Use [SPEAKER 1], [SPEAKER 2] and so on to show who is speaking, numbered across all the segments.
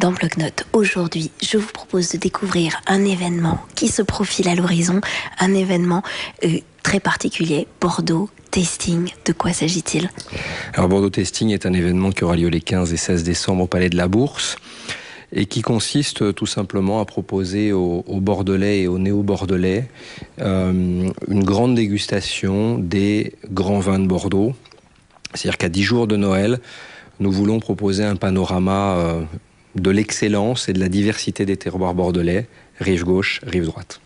[SPEAKER 1] dans Bloc-Notes. Aujourd'hui, je vous propose de découvrir un événement qui se profile à l'horizon, un événement très particulier, Bordeaux Tasting. De quoi s'agit-il?
[SPEAKER 2] Alors Bordeaux Tasting est un événement qui aura lieu les 15 et 16 décembre au Palais de la Bourse et qui consiste tout simplement à proposer aux Bordelais et aux néo-Bordelais une grande dégustation des grands vins de Bordeaux. C'est-à-dire qu'à 10 jours de Noël, nous voulons proposer un panorama de l'excellence et de la diversité des terroirs bordelais, rive gauche, rive droite.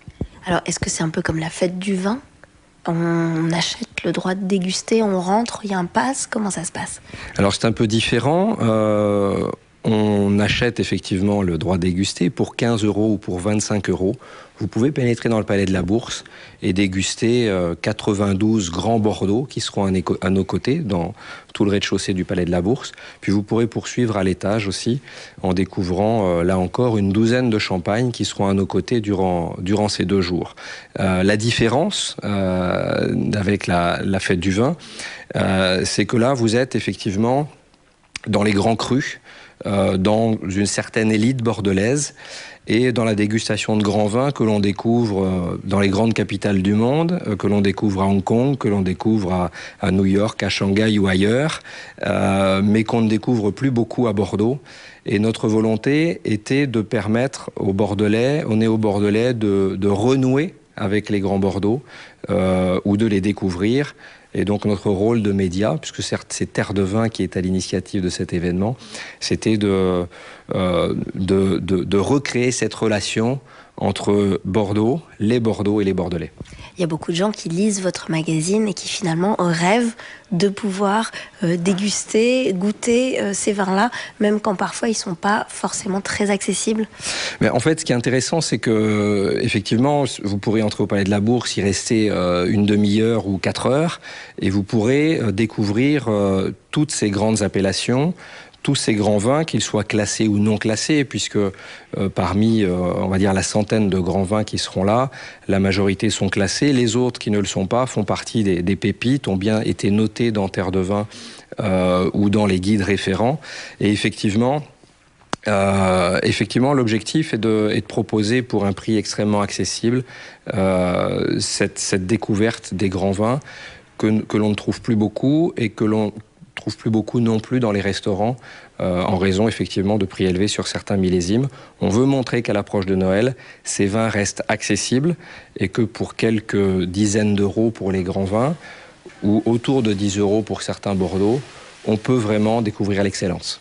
[SPEAKER 1] Alors, est-ce que c'est un peu comme la fête du vin? On achète le droit de déguster, on rentre, il y a un pass, comment ça se passe?
[SPEAKER 2] Alors c'est un peu différent. On achète effectivement le droit de déguster pour 15 € ou pour 25 €. Vous pouvez pénétrer dans le Palais de la Bourse et déguster 92 grands Bordeaux qui seront à nos côtés dans tout le rez-de-chaussée du Palais de la Bourse. Puis vous pourrez poursuivre à l'étage aussi en découvrant là encore une douzaine de champagnes qui seront à nos côtés durant ces 2 jours. La différence avec la fête du vin, c'est que là vous êtes effectivement dans les grands crus, dans une certaine élite bordelaise et dans la dégustation de grands vins que l'on découvre dans les grandes capitales du monde, que l'on découvre à Hong Kong, que l'on découvre à New York, à Shanghai ou ailleurs, mais qu'on ne découvre plus beaucoup à Bordeaux. Et notre volonté était de permettre aux Bordelais, aux néo-Bordelais, de renouer avec les grands Bordeaux ou de les découvrir. Et donc notre rôle de média, puisque certes c'est Terre de Vin qui est à l'initiative de cet événement, c'était de recréer cette relation entre Bordeaux, les Bordeaux et les Bordelais.
[SPEAKER 1] Il y a beaucoup de gens qui lisent votre magazine et qui finalement rêvent de pouvoir déguster, goûter ces vins-là, même quand parfois ils ne sont pas forcément très accessibles.
[SPEAKER 2] Mais en fait, ce qui est intéressant, c'est que effectivement, vous pourrez entrer au Palais de la Bourse, y rester une demi-heure ou 4 heures, et vous pourrez découvrir toutes ces grandes appellations, tous ces grands vins, qu'ils soient classés ou non classés, puisque parmi, on va dire, la centaine de grands vins qui seront là, la majorité sont classés. Les autres qui ne le sont pas font partie des pépites, ont bien été notés dans Terre de Vin ou dans les guides référents. Et effectivement, l'objectif est de proposer pour un prix extrêmement accessible cette découverte des grands vins que l'on ne trouve plus beaucoup et que l'on trouve plus beaucoup non plus dans les restaurants en raison effectivement de prix élevés sur certains millésimes. On veut montrer qu'à l'approche de Noël, ces vins restent accessibles et que pour quelques dizaines d'euros pour les grands vins ou autour de 10 € pour certains Bordeaux, on peut vraiment découvrir l'excellence.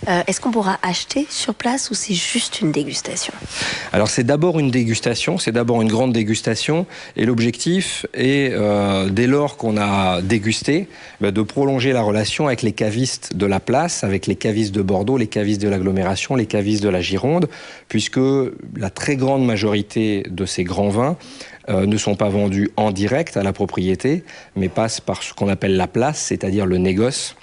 [SPEAKER 1] Est-ce qu'on pourra acheter sur place ou c'est juste une dégustation?
[SPEAKER 2] Alors c'est d'abord une dégustation, c'est d'abord une grande dégustation et l'objectif est, dès lors qu'on a dégusté, de prolonger la relation avec les cavistes de la place, avec les cavistes de Bordeaux, les cavistes de l'agglomération, les cavistes de la Gironde, puisque la très grande majorité de ces grands vins ne sont pas vendus en direct à la propriété, mais passent par ce qu'on appelle la place, c'est-à-dire le négoce.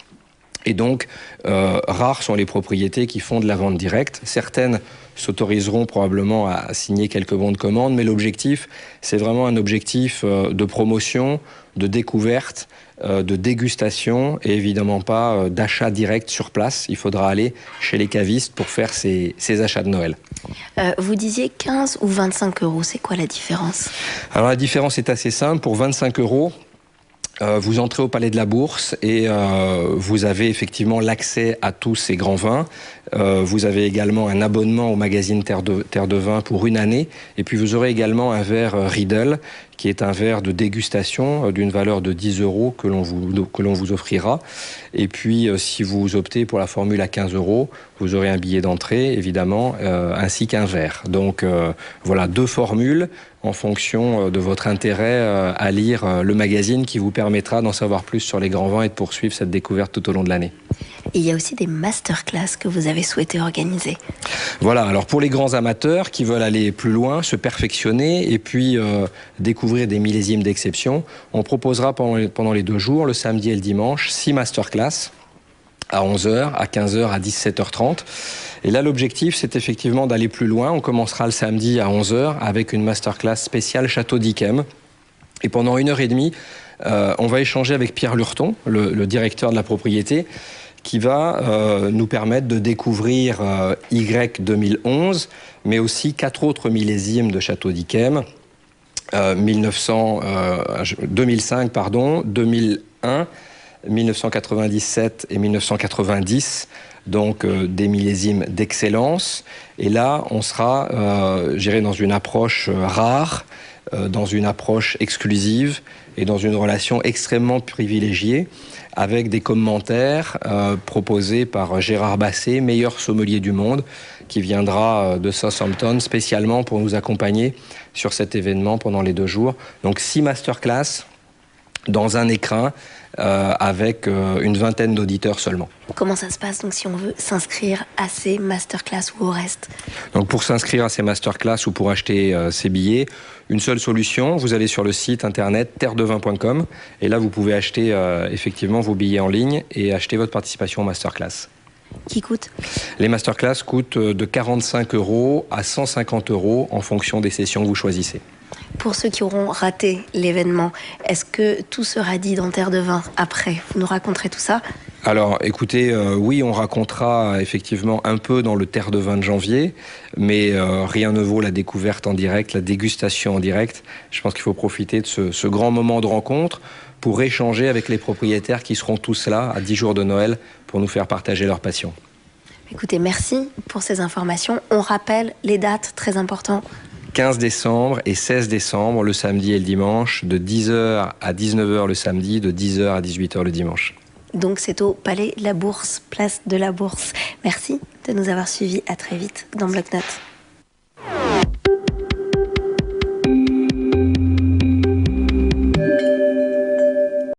[SPEAKER 2] Et donc, rares sont les propriétés qui font de la vente directe. Certaines s'autoriseront probablement à signer quelques bons de commande, mais l'objectif, c'est vraiment un objectif de promotion, de découverte, de dégustation et évidemment pas d'achat direct sur place. Il faudra aller chez les cavistes pour faire ces achats de Noël.
[SPEAKER 1] Vous disiez 15 ou 25 €, c'est quoi la différence? Alors
[SPEAKER 2] la différence est assez simple. Pour 25 €, vous entrez au Palais de la Bourse et vous avez effectivement l'accès à tous ces grands vins. Vous avez également un abonnement au magazine Terre de Vin pour 1 année. Et puis vous aurez également un verre Riedel, qui est un verre de dégustation d'une valeur de 10 € que l'on vous offrira. Et puis si vous optez pour la formule à 15 €, vous aurez un billet d'entrée, évidemment, ainsi qu'un verre. Donc voilà, 2 formules en fonction de votre intérêt à lire le magazine qui vous permettra d'en savoir plus sur les grands vins et de poursuivre cette découverte tout au long de l'année.
[SPEAKER 1] Et il y a aussi des masterclass que vous avez souhaité organiser.
[SPEAKER 2] Voilà, alors pour les grands amateurs qui veulent aller plus loin, se perfectionner et puis découvrir des millésimes d'exception, on proposera pendant les 2 jours, le samedi et le dimanche, 6 masterclass à 11 h, à 15 h, à 17 h 30. Et là, l'objectif, c'est effectivement d'aller plus loin. On commencera le samedi à 11 h avec une masterclass spéciale Château d'Yquem. Et pendant 1 h 30, on va échanger avec Pierre Lurton, le directeur de la propriété, qui va nous permettre de découvrir Y 2011, mais aussi 4 autres millésimes de Château d'Yquem, 2005, 2001, 1997 et 1990, donc des millésimes d'excellence. Et là, on sera, dans une approche rare, dans une approche exclusive et dans une relation extrêmement privilégiée, avec des commentaires proposés par Gérard Basset, meilleur sommelier du monde, qui viendra de Southampton spécialement pour nous accompagner sur cet événement pendant les 2 jours. Donc 6 masterclass dans un écrin avec une vingtaine d'auditeurs seulement.
[SPEAKER 1] Comment ça se passe donc si on veut s'inscrire à ces masterclass ou au reste? Donc
[SPEAKER 2] pour s'inscrire à ces masterclass ou pour acheter ces billets, une seule solution, vous allez sur le site internet terredevin.com et là vous pouvez acheter effectivement vos billets en ligne et acheter votre participation aux masterclass.
[SPEAKER 1] Qui coûte?
[SPEAKER 2] Les masterclass coûtent de 45 € à 150 € en fonction des sessions que vous choisissez.
[SPEAKER 1] Pour ceux qui auront raté l'événement, est-ce que tout sera dit dans Terre de Vin après? Vous nous raconterez tout ça?
[SPEAKER 2] Alors, écoutez, oui, on racontera effectivement un peu dans le Terre de Vin de janvier, mais rien ne vaut la découverte en direct, la dégustation en direct. Je pense qu'il faut profiter de ce grand moment de rencontre pour échanger avec les propriétaires qui seront tous là à 10 jours de Noël pour nous faire partager leur passion.
[SPEAKER 1] Écoutez, merci pour ces informations. On rappelle les dates, très importantes.
[SPEAKER 2] 15 décembre et 16 décembre, le samedi et le dimanche, de 10h à 19h le samedi, de 10h à 18h le dimanche.
[SPEAKER 1] Donc c'est au Palais La Bourse, place de la Bourse. Merci de nous avoir suivis. À très vite dans Bloc-Notes.